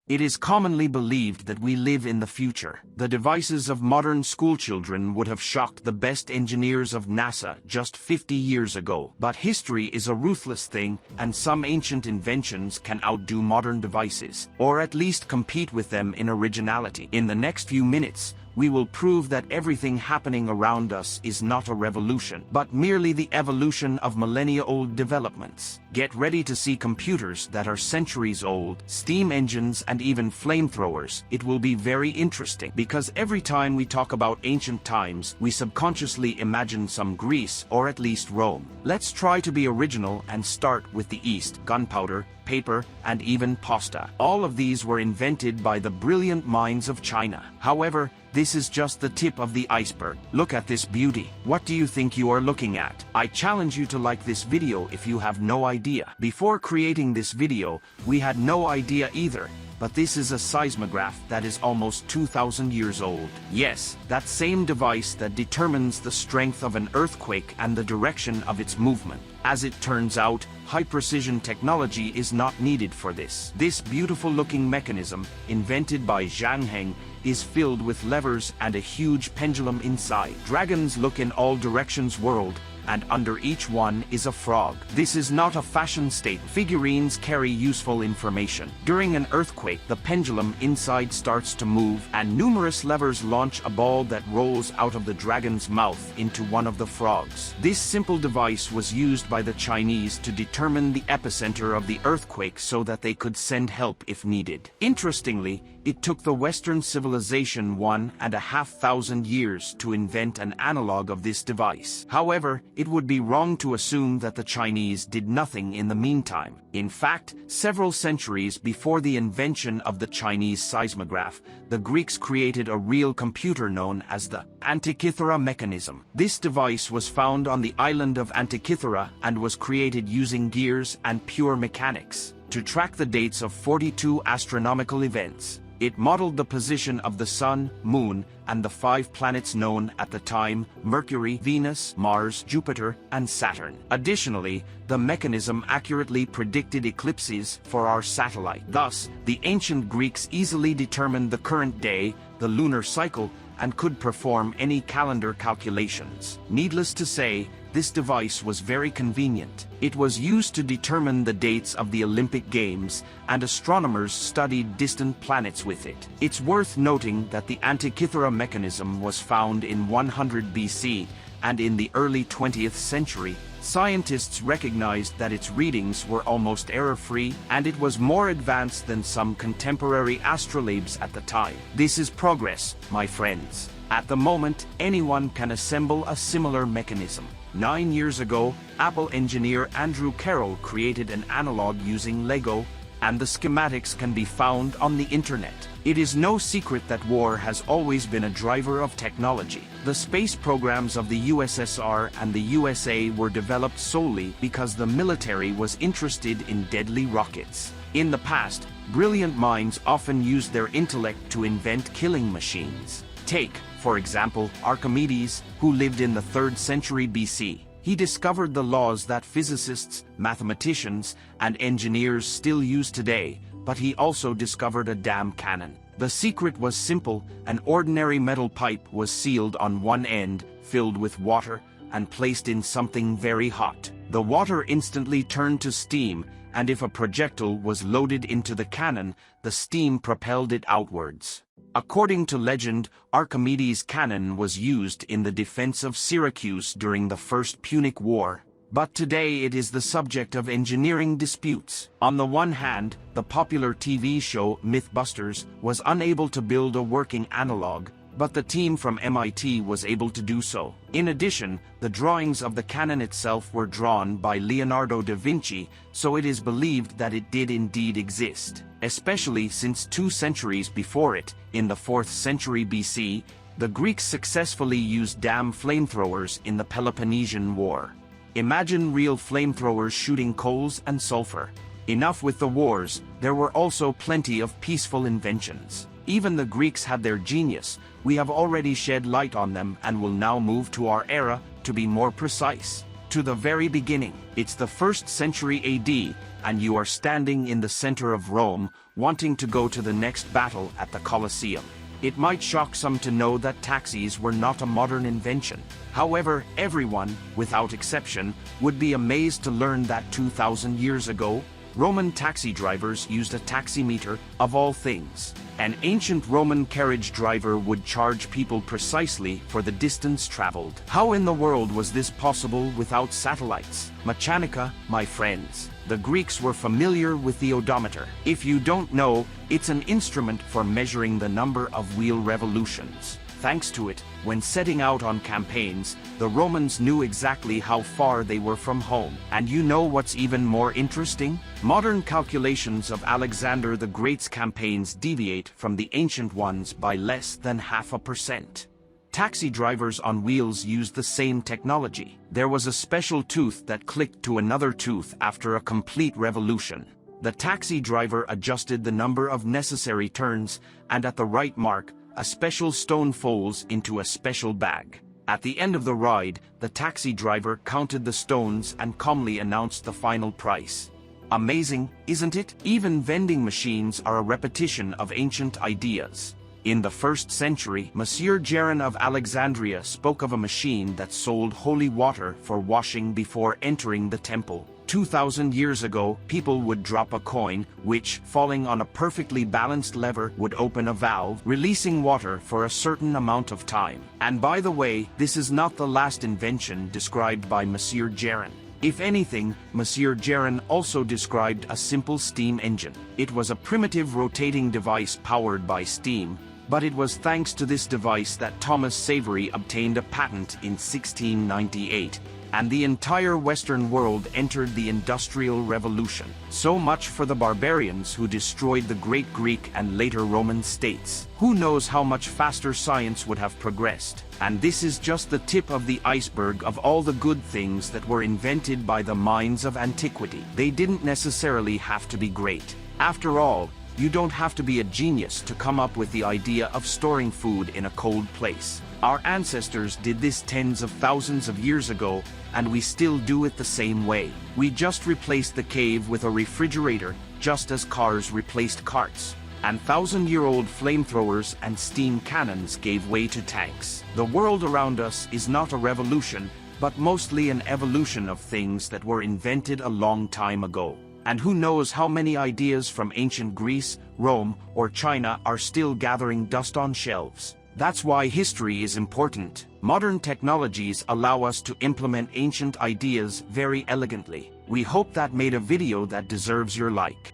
It is commonly believed that we live in the future. The devices of modern schoolchildren would have shocked the best engineers of NASA just 50 years ago. But history is a ruthless thing, and some ancient inventions can outdo modern devices, or at least compete with them in originality. In the next few minutes, we will prove that everything happening around us is not a revolution, but merely the evolution of millennia-old developments. Get ready to see computers that are centuries old, steam engines, and even flamethrowers. It will be very interesting, because every time we talk about ancient times, we subconsciously imagine some Greece, or at least Rome. Let's try to be original and start with the East: gunpowder, paper, and even pasta. All of these were invented by the brilliant minds of China. However, this is just the tip of the iceberg. Look at this beauty. What do you think you are looking at? I challenge you to like this video if you have no idea. Before creating this video, we had no idea either. But this is a seismograph that is almost 2,000 years old. Yes, that same device that determines the strength of an earthquake and the direction of its movement. As it turns out, high-precision technology is not needed for this. This beautiful-looking mechanism, invented by Zhang Heng, is filled with levers and a huge pendulum inside. Dragons look in all directions world, and under each one is a frog. This is not a fashion statement. Figurines carry useful information. During an earthquake, the pendulum inside starts to move, and numerous levers launch a ball that rolls out of the dragon's mouth into one of the frogs. This simple device was used by the Chinese to determine the epicenter of the earthquake so that they could send help if needed. Interestingly, it took the Western civilization 1,500 years to invent an analog of this device. However, it would be wrong to assume that the Chinese did nothing in the meantime. In fact, several centuries before the invention of the Chinese seismograph, the Greeks created a real computer known as the Antiquity mechanism. This device was found on the island of Antiquity and was created using gears and pure mechanics to track the dates of 42 astronomical events. It modeled the position of the Sun, Moon, and the 5 planets known at the time: Mercury, Venus, Mars, Jupiter, and Saturn. Additionally, the mechanism accurately predicted eclipses for our satellite. Thus, the ancient Greeks easily determined the current day, the lunar cycle, and could perform any calendar calculations. Needless to say, this device was very convenient. It was used to determine the dates of the Olympic Games, and astronomers studied distant planets with it. It's worth noting that the Antiquity mechanism was found in 100 BC, and in the early 20th century, scientists recognized that its readings were almost error-free, and it was more advanced than some contemporary astrolabes at the time. This is progress, my friends. At the moment, anyone can assemble a similar mechanism. 9 years ago, Apple engineer Andrew Carroll created an analog using Lego, and the schematics can be found on the internet. It is no secret that war has always been a driver of technology. The space programs of the USSR and the USA were developed solely because the military was interested in deadly rockets. In the past, brilliant minds often used their intellect to invent killing machines. Take, for example, Archimedes, who lived in the 3rd century BC. He discovered the laws that physicists, mathematicians, and engineers still use today, but he also discovered a dam cannon. The secret was simple: an ordinary metal pipe was sealed on one end, filled with water, and placed in something very hot. The water instantly turned to steam, and if a projectile was loaded into the cannon, the steam propelled it outwards. According to legend, Archimedes' cannon was used in the defense of Syracuse during the First Punic War. But today it is the subject of engineering disputes. On the one hand, the popular TV show Mythbusters was unable to build a working analog, but the team from MIT was able to do so. In addition, the drawings of the cannon itself were drawn by Leonardo da Vinci, so it is believed that it did indeed exist. Especially since 2 centuries before it, in the 4th century BC, the Greeks successfully used dam flamethrowers in the Peloponnesian War. Imagine real flamethrowers shooting coals and sulfur. Enough with the wars, there were also plenty of peaceful inventions. Even the Greeks had their genius. We have already shed light on them and will now move to our era, to be more precise. To the very beginning. It's the 1st century AD, and you are standing in the center of Rome, wanting to go to the next battle at the Colosseum. It might shock some to know that taxis were not a modern invention. However, everyone, without exception, would be amazed to learn that 2,000 years ago, Roman taxi drivers used a taximeter, of all things. An ancient Roman carriage driver would charge people precisely for the distance traveled. How in the world was this possible without satellites? Mechanica, my friends. The Greeks were familiar with the odometer. If you don't know, it's an instrument for measuring the number of wheel revolutions. Thanks to it, when setting out on campaigns, the Romans knew exactly how far they were from home. And you know what's even more interesting? Modern calculations of Alexander the Great's campaigns deviate from the ancient ones by less than 0.5%. Taxi drivers on wheels used the same technology. There was a special tooth that clicked to another tooth after a complete revolution. The taxi driver adjusted the number of necessary turns, and at the right mark, a special stone falls into a special bag. At the end of the ride, the taxi driver counted the stones and calmly announced the final price. Amazing, isn't it? Even vending machines are a repetition of ancient ideas. In the 1st century, Monsieur Geron of Alexandria spoke of a machine that sold holy water for washing before entering the temple. 2,000 years ago, people would drop a coin, which, falling on a perfectly balanced lever, would open a valve, releasing water for a certain amount of time. And by the way, this is not the last invention described by Monsieur Geron. If anything, Monsieur Geron also described a simple steam engine. It was a primitive rotating device powered by steam, but it was thanks to this device that Thomas Savery obtained a patent in 1698. And the entire Western world entered the Industrial Revolution. So much for the barbarians who destroyed the great Greek and later Roman states. Who knows how much faster science would have progressed? And this is just the tip of the iceberg of all the good things that were invented by the minds of antiquity. They didn't necessarily have to be great. After all, you don't have to be a genius to come up with the idea of storing food in a cold place. Our ancestors did this tens of thousands of years ago, and we still do it the same way. We just replaced the cave with a refrigerator, just as cars replaced carts. And 1,000-year-old flamethrowers and steam cannons gave way to tanks. The world around us is not a revolution, but mostly an evolution of things that were invented a long time ago. And who knows how many ideas from ancient Greece, Rome, or China are still gathering dust on shelves. That's why history is important. Modern technologies allow us to implement ancient ideas very elegantly. We hope that made a video that deserves your like.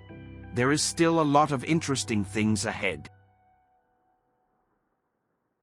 There is still a lot of interesting things ahead.